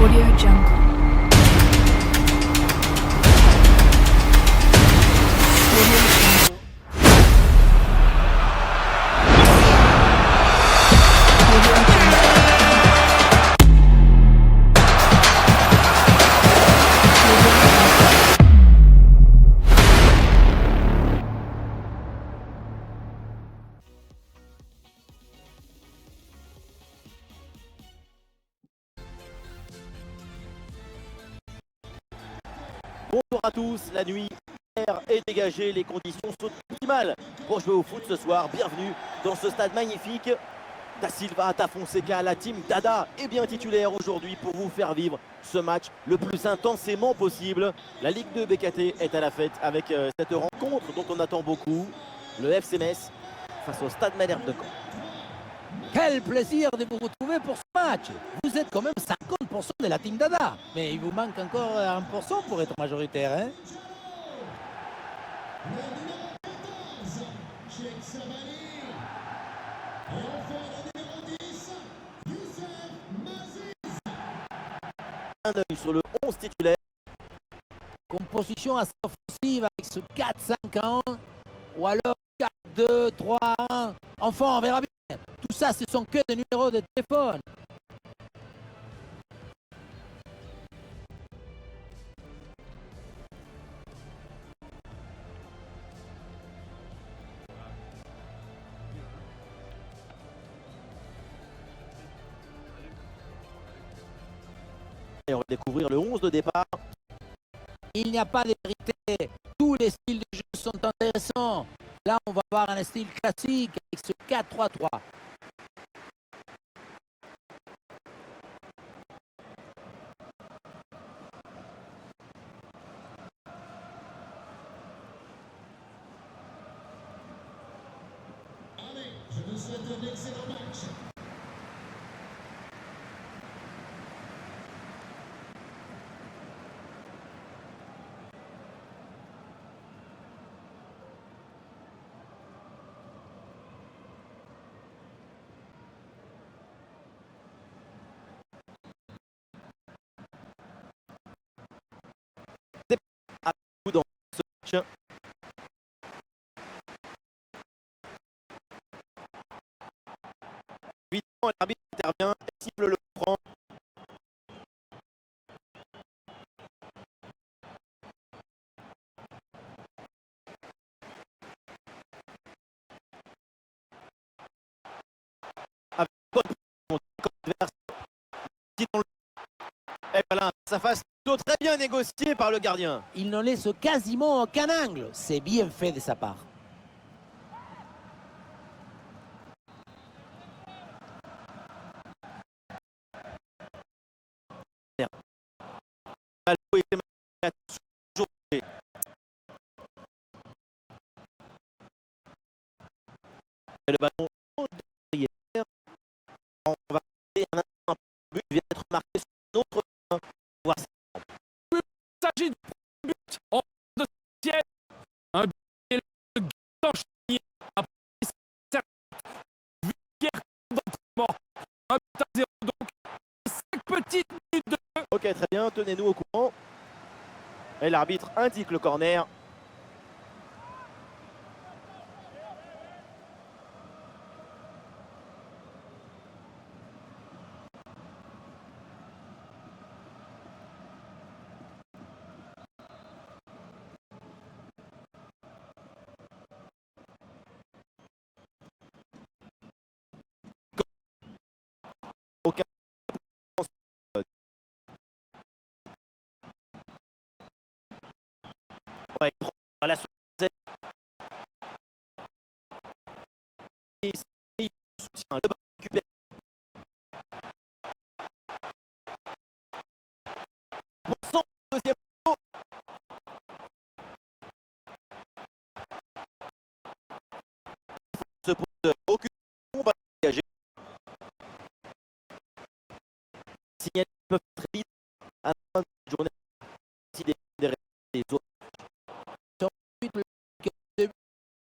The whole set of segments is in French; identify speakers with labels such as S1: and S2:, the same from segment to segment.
S1: Audio Jungle. Audio Jungle. Audio Jungle.
S2: Bonjour à tous, la nuit est dégagée, les conditions sont optimales pour jouer au foot ce soir. Bienvenue dans ce stade magnifique. Da Silva, Da Fonseca, la team Dada est bien titulaire aujourd'hui pour vous faire vivre ce match le plus intensément possible. La Ligue 2 BKT est à la fête avec cette rencontre dont on attend beaucoup. Le FC Metz face au Stade Malherbe de Caen.
S3: Quel plaisir de vous retrouver pour ce match. Vous êtes quand même 50% de la team Dada. Mais il vous manque encore 1% pour être majoritaire. Hein?
S2: Un œil sur le 11 titulaire.
S3: Composition assez offensive avec ce 4-5-1 ou alors 4-2-3-1. Enfin, on verra bien. Tout ça, ce sont que des numéros de téléphone.
S2: Et on va découvrir le 11 de départ.
S3: Il n'y a pas de vérité. Tous les styles de jeu sont intéressants. Là, on va voir un style classique avec ce 4-3-3.
S4: Je vous souhaite un excellent match.
S2: Dans ce match. Évidemment, l'arbitre intervient, siffle le franc. Avec bonne position adverse. Et voilà, sa face plutôt très bien négociée par le gardien.
S3: Il ne laisse quasiment aucun angle. C'est bien fait de sa part.
S2: Et le ballon derrière. On va un but vient d'être marqué sur un autre point. Voir ça.
S5: Il s'agit de but en deuxième. Un but et le d'enchaîner. Après, Vulgaire d'entraînement. Un but à 0 donc. 5 petites minutes de jeu.
S2: Ok, très bien, tenez-nous au courant. Et l'arbitre indique le corner. Aucun. Ouais, la soutien. Le ballon récupéré. Bon sang, deuxième ballon. Se pose aucune question, on va dégager. Signal peuvent très vite à la fin de la journée si des autres.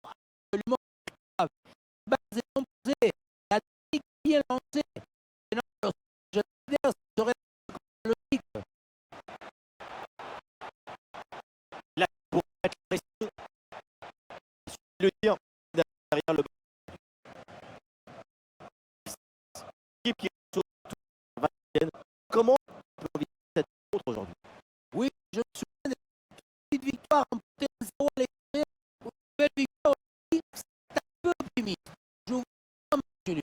S3: Absolument grave. Base est composée. La technique bien lancée. Et non, je veux dire, ça serait le
S2: le tir derrière le équipe qui reçoit tout Valenciennes. Comment on peut envisager cette rencontre aujourd'hui?
S3: Oui, je me souviens des petites victoires remportées 1-0 à l'extérieur. Une belle victoire aussi, c'est un peu optimiste. Je vous vois un match nul.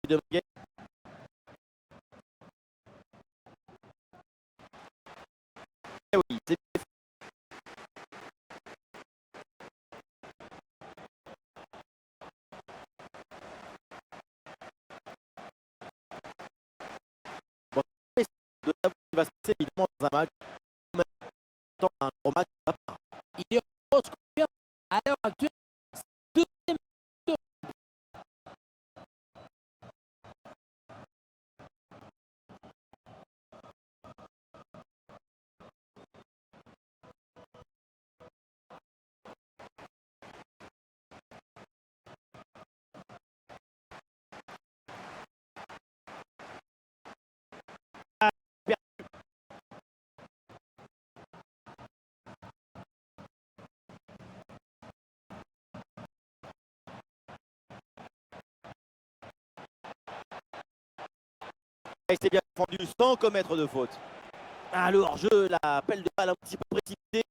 S2: De Maguet. Eh oui, c'est bon, de savoir ce qui va se passer évidemment dans un match. En même temps, un gros match.
S3: Il est en grosse confiance à l'heure actuelle. Deuxième tour.
S2: Il s'est bien défendu sans commettre de faute. Ah, le hors-jeu, la pelle de balle un petit peu précipitée.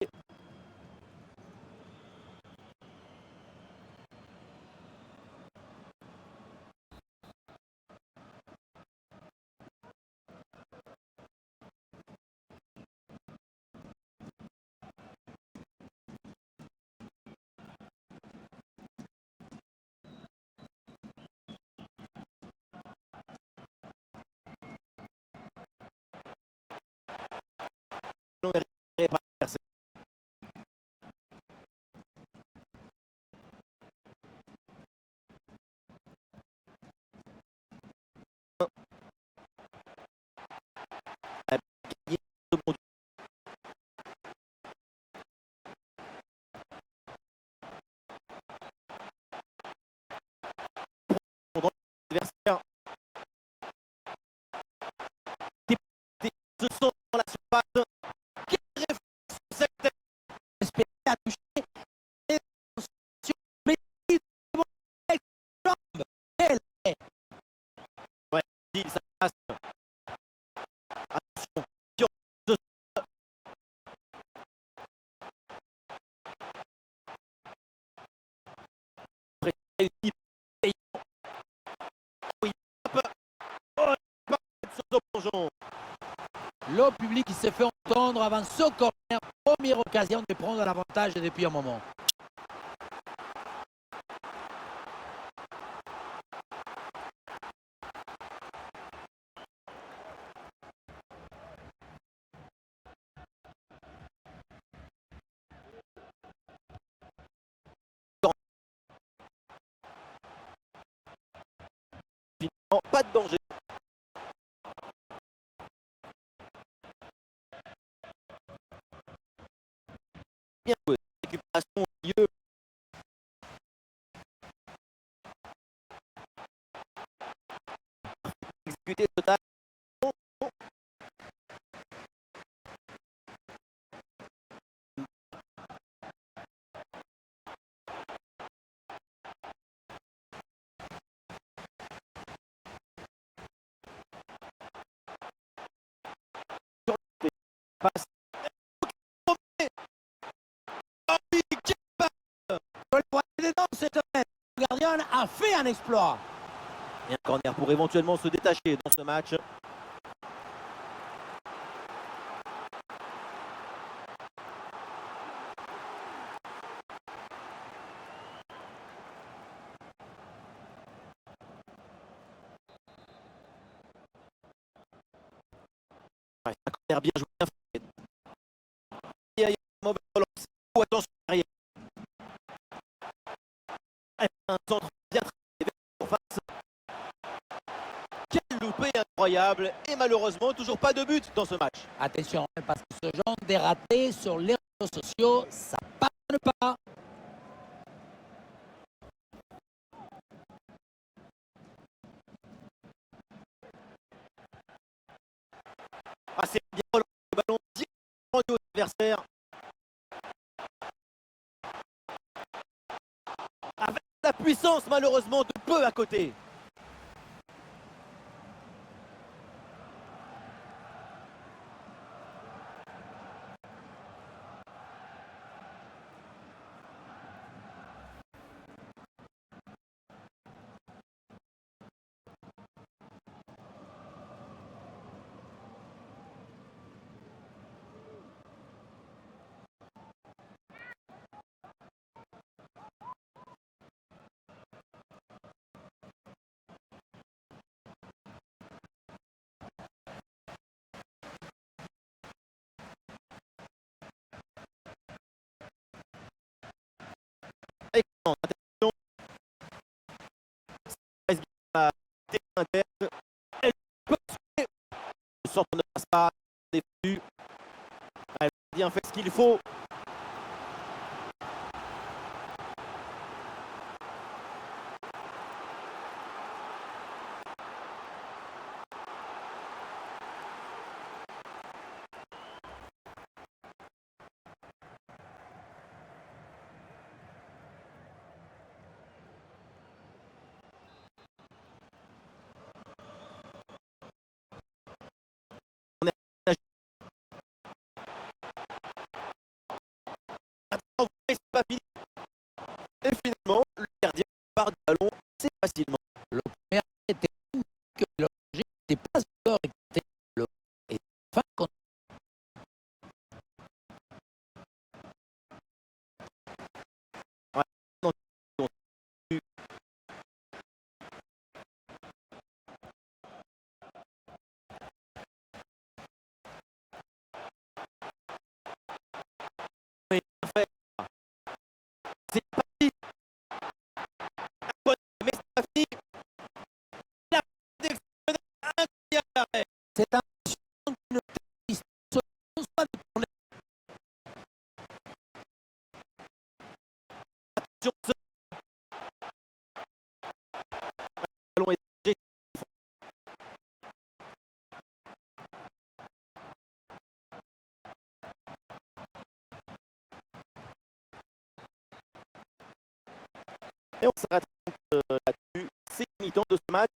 S2: Non, mais pas percé. Gagné ce monde. Dans l'adversaire. Ce sont dans la surface. Quelle réflexion cette
S3: Espérer à toucher. Et sur Messi, bon, quelle jambe. Quelle est.
S2: il ça passe. Attention. Sur ce réussi. Oui, hop. Oh, il part sur le plongeon.
S3: Le public qui s'est fait entendre avant ce corner. Première occasion de prendre l'avantage depuis un moment.
S2: Finalement, pas de danger. Bien joué. Récupération au milieu. Exécuté total. Passe.
S3: Je le voyais dedans cette semaine. Le gardien a fait un exploit.
S2: Et un corner pour éventuellement se détacher dans ce match. Ouais, un corner bien joué, bien fait. Il y a une mauvaise relance. Oh, attention derrière. Un centre bien travaillé en face. Quel loupé incroyable. Et malheureusement, toujours pas de but dans ce match.
S3: Attention, parce que ce genre de raté sur les réseaux sociaux, ça pardonne pas.
S2: Ah, c'est bien relancé, le ballon directement aux adversaires. Avec la puissance, malheureusement, de peu à côté. Excellent. Attention. Reste bien à terrain interne. Elle peut sauter. Le centre ne passe pas. Défendu. Elle a bien fait ce qu'il faut. C'est pas fini. Et finalement, le gardien part du ballon assez facilement.
S3: Le premier était que le danger n'était pas encore écouté. Le et fin contre
S2: Donc, c'est pas fini. Mais c'est pas fini. La incroyable.
S3: c'est un une piste soit de tourner.
S2: Sur ce ballon est dirigé. Et on s'arrête donc là-dessus. C'est la mi-temps de ce match.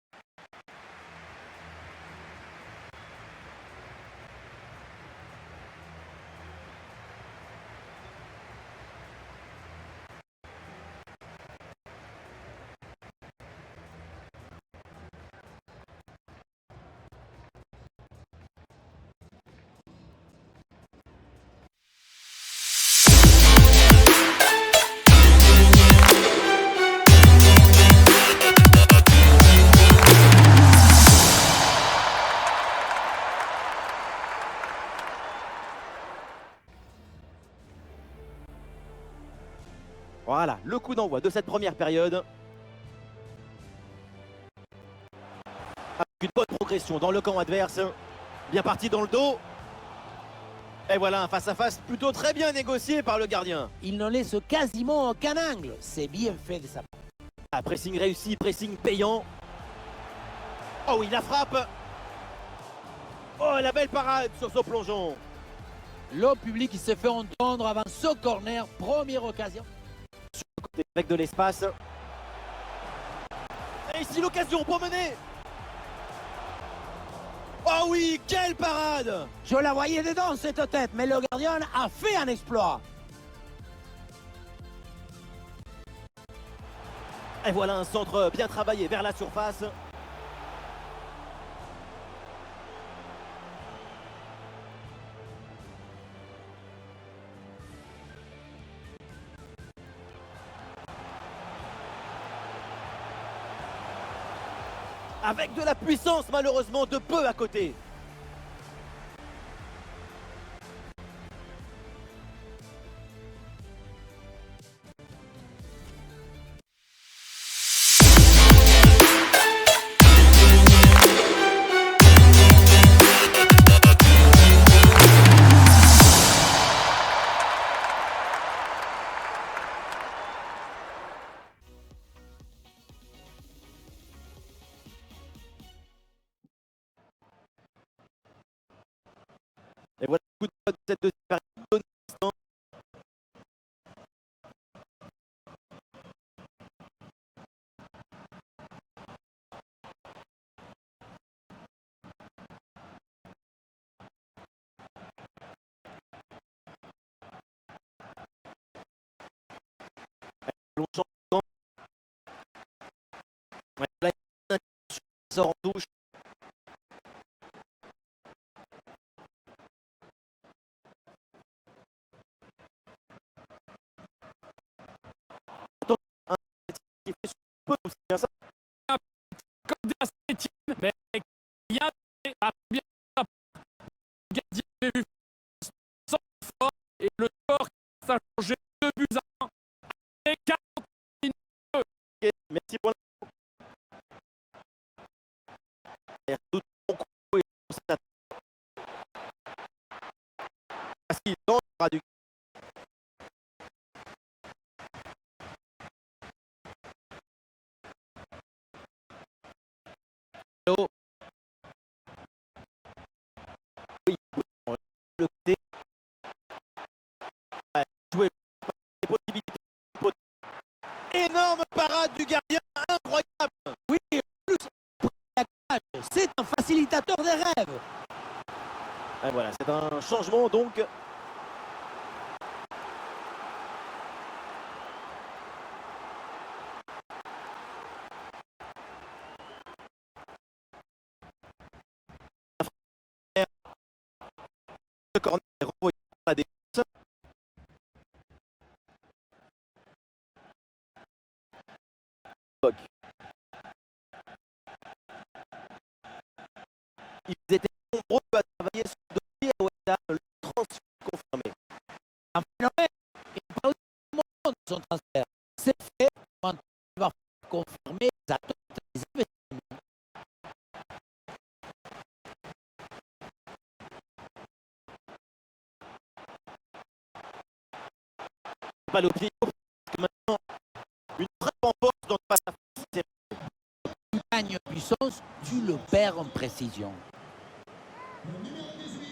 S2: Voilà, le coup d'envoi de cette première période. Avec une bonne progression dans le camp adverse. Bien parti dans le dos. Et voilà un face-à-face plutôt très bien négocié par le gardien.
S3: Il ne laisse quasiment aucun angle. C'est bien fait de sa part.
S2: Ah, pressing réussi, pressing payant. Oh oui, la frappe. Oh, la belle parade sur ce plongeon.
S3: Le public il se fait entendre avant ce corner. Première occasion.
S2: Avec de l'espace. Et ici l'occasion pour mener. Oh oui, quelle parade.
S3: Je la voyais dedans cette tête, mais le gardien a fait un exploit.
S2: Et voilà un centre bien travaillé vers la surface. Avec de la puissance malheureusement de peu à côté. Et voilà le coup de pote de cette deuxième période. Donné l'instant. Long changement. Ouais, là, il y a un sort en touche. Un qui fait peu aussi bien ça.
S5: Accordé à Saint-Étienne, mais il y a bien le gardien avait vu sans fort et le score ça a changé 2 buts à 1 et 40 minutes.
S2: Ok, merci pour l'info. Et tout bon coup et pour cette attaque. Parce qu'il aura du Hello. Oui, le côté. Ouais, jouer les possibilités. Énorme parade du gardien, incroyable.
S3: Oui, en plus, c'est un facilitateur des rêves.
S2: Et voilà, c'est un changement donc. Le corner est renvoyé par la défense. Ils étaient nombreux à travailler sur le dossier à West Ham, le transfert confirmé.
S3: Un phénomène. Il parle tout le monde de son transfert. C'est fait. Maintenant, il va confirmer les attentes des investissements.
S2: Pas le pied, parce que maintenant, une frappe en force dans le passe à c'est
S3: Tu gagnes en puissance, tu le perds en précision.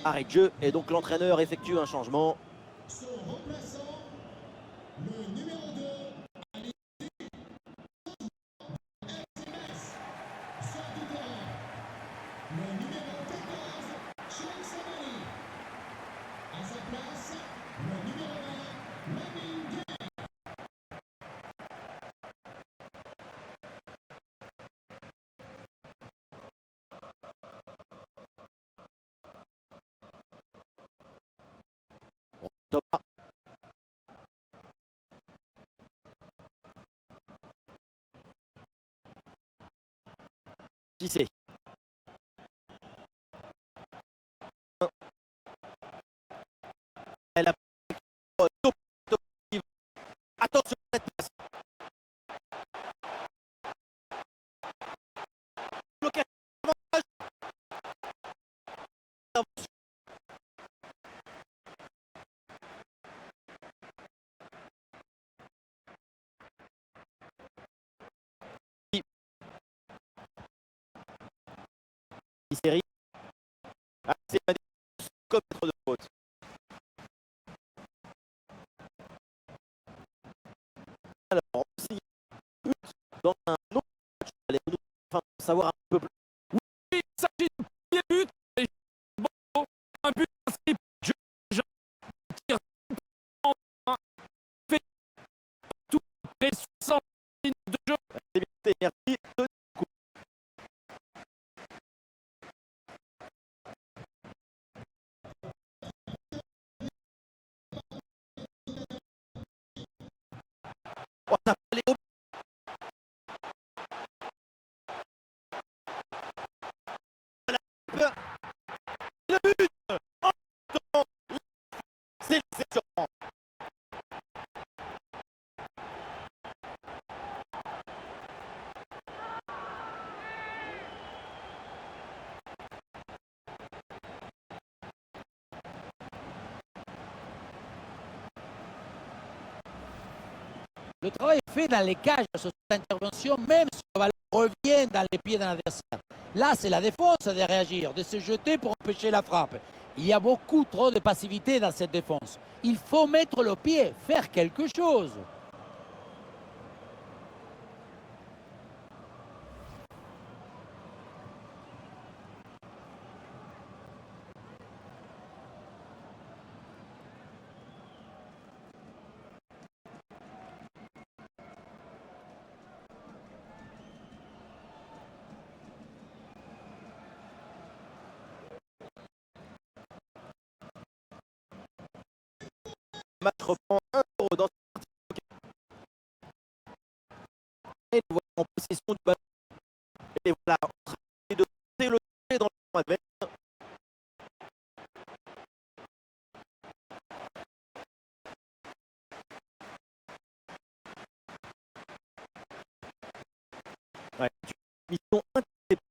S2: arrêt de jeu et donc l'entraîneur effectue un changement.
S4: Son remplaçant, le numéro 2, sort du terrain. Le numéro 14, Charles Samari. À sa place, le numéro 1, Lamine Gueye.
S2: Thomas. Cissé. Elle a attention à cette passe. Blocage. Série. Ah, c'est pas des commettre de faute. Alors, aussi, but dans un autre match. Allez-nous enfin savoir un peu plus.
S5: Il s'agit du premier but et bon, un but inscrit par Jean tire en un, fait tout les 60 minutes de jeu.
S2: C'est bien, merci. Oh, ça peut aller au le but. Oh, non. C'est l'exception.
S3: Le travail est fait dans les cages sur cette intervention, même si le ballon revient dans les pieds d'un adversaire. Là, c'est la défense de réagir, de se jeter pour empêcher la frappe. Il y a beaucoup trop de passivité dans cette défense. Il faut mettre le pied, faire quelque chose.
S2: Le match reprend 1-0 dans cette partie. Et les voilà en possession du ballon. Et voilà en train de porter le jeu dans le camp adverse. Ouais, mission intéressante.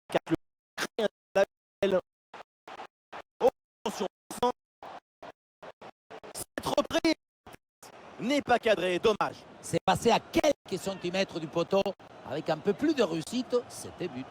S2: Car le crée un label. Oh, attention, cette reprise n'est pas cadrée, dommage.
S3: C'est passé à quelques centimètres du poteau. Avec un peu plus de réussite, c'était but.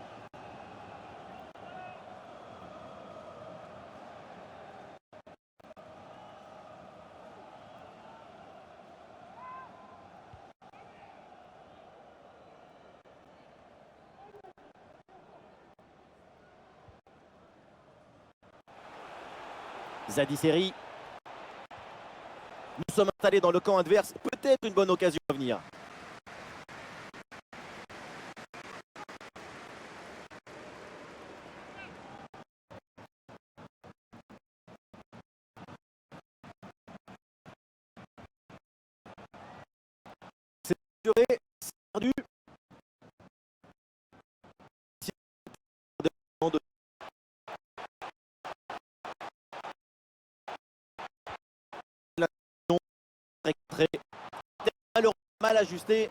S2: Zadi Seri. Nous sommes installés dans le camp adverse. Peut-être une bonne occasion à venir. C'est duré, c'est perdu. Très malheureusement mal ajusté.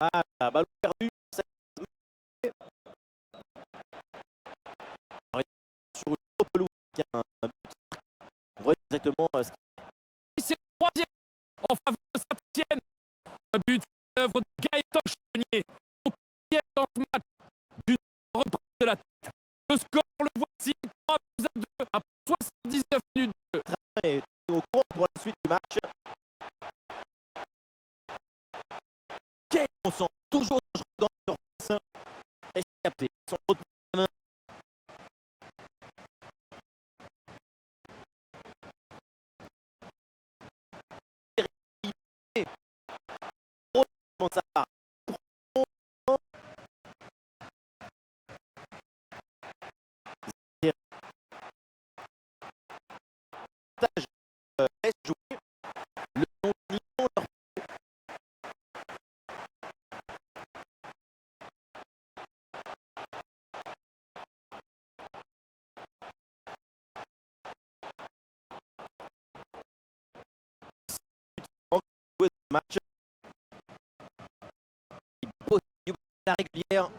S2: Ah, ballon perdu. Sur une autre pelouse, il y a un but. On voit exactement ce
S5: C'est le troisième en faveur de Saint-Etienne. Un but à l'œuvre de Gaëtan Chenier. Au quatrième dans ce match, d'une reprise de la tête. Le score, le voici, 3-2 après 79 minutes de jeu.
S2: est au courant pour la suite du match. Quel on sent toujours dans le surface. Et c'est capté. Son retour de la main. Comment ça va? Laisse jouer le nom de Nico leur jouer ce match. Il pose la régulière.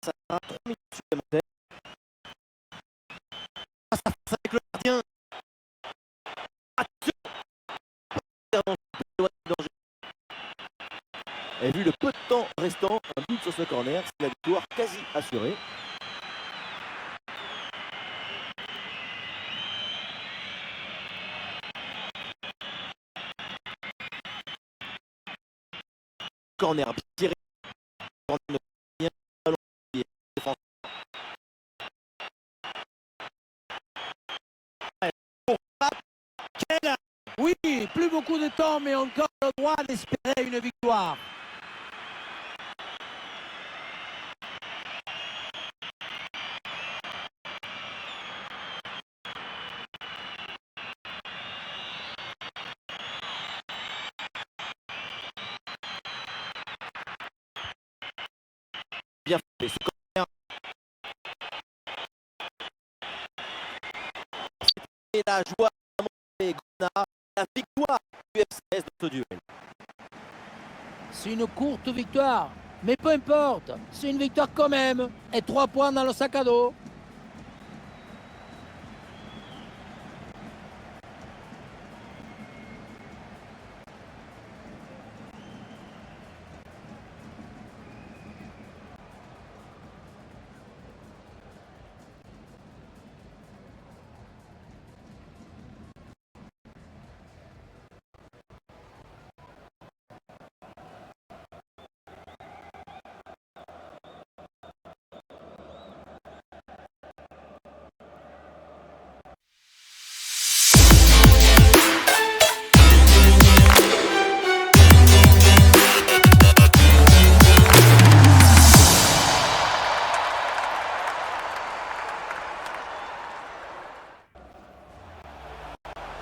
S2: Ça a 3 minutes supplémentaires. Face à face avec le gardien. Attention. Et vu le peu de temps restant, un but sur ce corner, c'est la victoire quasi assurée. Corner bien tiré.
S3: Oui, plus beaucoup de temps, mais encore le droit d'espérer une victoire.
S2: Bien fait, ce corner. Et la joie et Gona, la victoire du FCS dans ce duel.
S3: C'est une courte victoire, mais peu importe, c'est une victoire quand même. Et 3 points dans le sac à dos.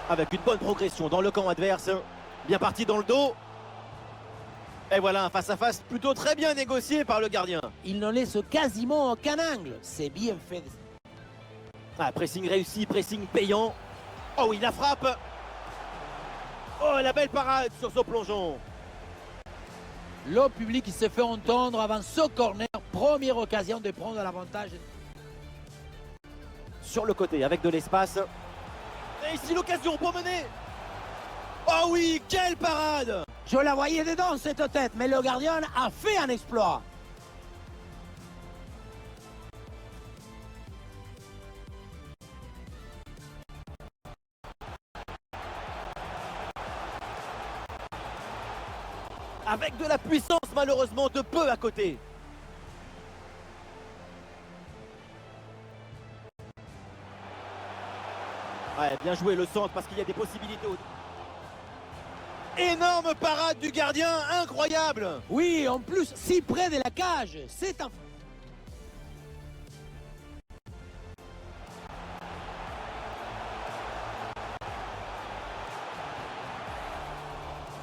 S2: Avec une bonne progression dans le camp adverse. Bien parti dans le dos. Et voilà un face-à-face plutôt très bien négocié par le gardien.
S3: Il ne laisse quasiment aucun angle. C'est bien fait.
S2: Ah, pressing réussi, pressing payant. Oh oui, la frappe. Oh, la belle parade sur ce plongeon.
S3: Le public se fait entendre avant ce corner. Première occasion de prendre l'avantage.
S2: Sur le côté avec de l'espace. Et ici l'occasion pour mener. Oh oui, quelle parade.
S3: Je la voyais dedans cette tête, mais le gardien a fait un exploit.
S2: Avec de la puissance malheureusement de peu à côté. Ouais, bien joué le centre parce qu'il y a des possibilités. Énorme parade du gardien, incroyable.
S3: Oui, en plus, si près de la cage. C'est un...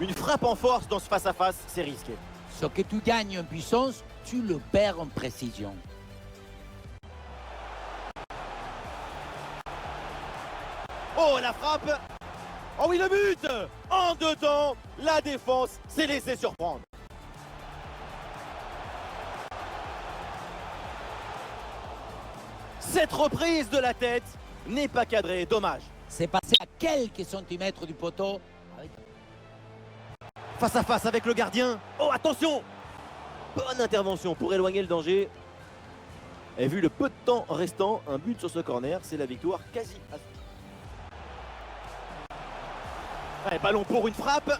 S2: Une frappe en force dans ce face-à-face, c'est risqué.
S3: Ce que tu gagnes en puissance, tu le perds en précision.
S2: Oh, la frappe. Oh oui, le but. En deux temps, la défense s'est laissée surprendre. Cette reprise de la tête n'est pas cadrée, dommage.
S3: C'est passé à quelques centimètres du poteau.
S2: Face à face avec le gardien. Oh, attention. Bonne intervention pour éloigner le danger. Et vu le peu de temps restant, un but sur ce corner, c'est la victoire quasi. Allez, ballon pour une frappe.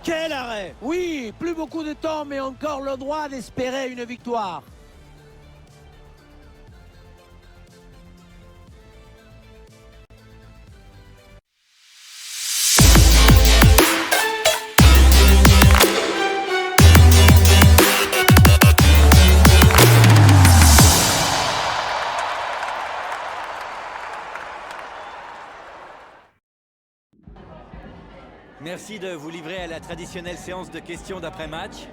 S2: Quel arrêt.
S3: Oui, plus beaucoup de temps, mais encore le droit d'espérer une victoire.
S6: Merci de vous livrer à la traditionnelle séance de questions d'après-match.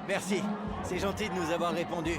S6: Merci. C'est gentil de nous avoir répondu.